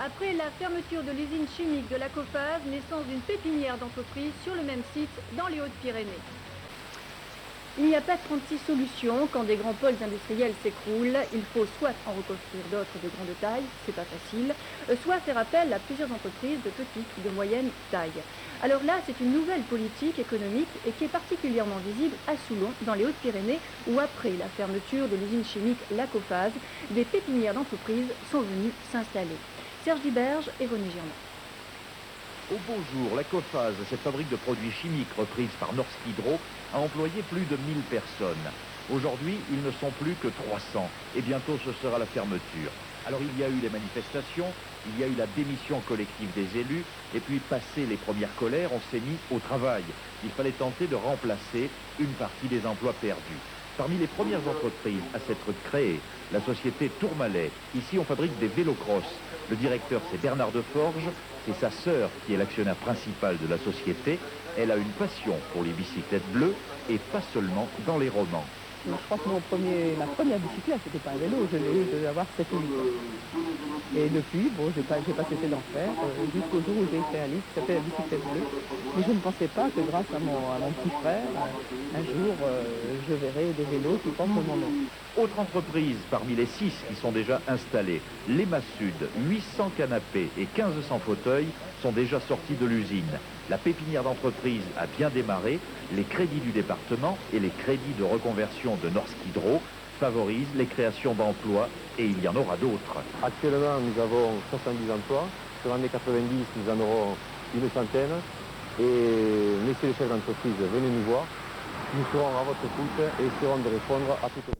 Après la fermeture de l'usine chimique de la Cophase, naissance d'une pépinière d'entreprise sur le même site dans les Hautes-Pyrénées. Il n'y a pas 36 solutions quand des grands pôles industriels s'écroulent. Il faut soit en reconstruire d'autres de grande taille, c'est pas facile, soit faire appel à plusieurs entreprises de petite ou de moyenne taille. Alors là, c'est une nouvelle politique économique et qui est particulièrement visible à Soulon, dans les Hautes-Pyrénées, où après la fermeture de l'usine chimique La Cophase, des pépinières d'entreprises sont venues s'installer. Serge Diberge et René Girmont. Au beau jour, la Cophase, cette fabrique de produits chimiques reprise par Norsk Hydro, a employé plus de 1000 personnes. Aujourd'hui, ils ne sont plus que 300 et bientôt ce sera la fermeture. Alors il y a eu les manifestations, il y a eu la démission collective des élus et puis passé les premières colères, on s'est mis au travail. Il fallait tenter de remplacer une partie des emplois perdus. Parmi les premières entreprises à s'être créées, la société Tourmalet. Ici, on fabrique des vélocross. Le directeur, c'est Bernard Deforge. C'est sa sœur qui est l'actionnaire principal de la société. Elle a une passion pour les bicyclettes bleues et pas seulement dans les romans. Je crois que ma première bicyclette, c'était pas un vélo, je l'ai eu de avoir 7 ou 8 ans. Et depuis, bon, j'ai pas cessé d'en faire, jusqu'au jour où j'ai fait un livre qui s'appelle La bicyclette bleue. Mais je ne pensais pas que grâce à mon petit frère, un jour, je verrais des vélos qui portent mon nom. Autre entreprise parmi les 6 qui sont déjà installées, l'EMA Sud, 800 canapés et 1500 fauteuils sont déjà sortis de l'usine. La pépinière d'entreprise a bien démarré. Les crédits du département et les crédits de reconversion de Norsk Hydro favorisent les créations d'emplois et il y en aura d'autres. Actuellement, nous avons 70 emplois. Sur l'année 90, nous en aurons une centaine. Et messieurs les chefs d'entreprise, venez nous voir. Nous serons à votre écoute et essaierons de répondre à toutes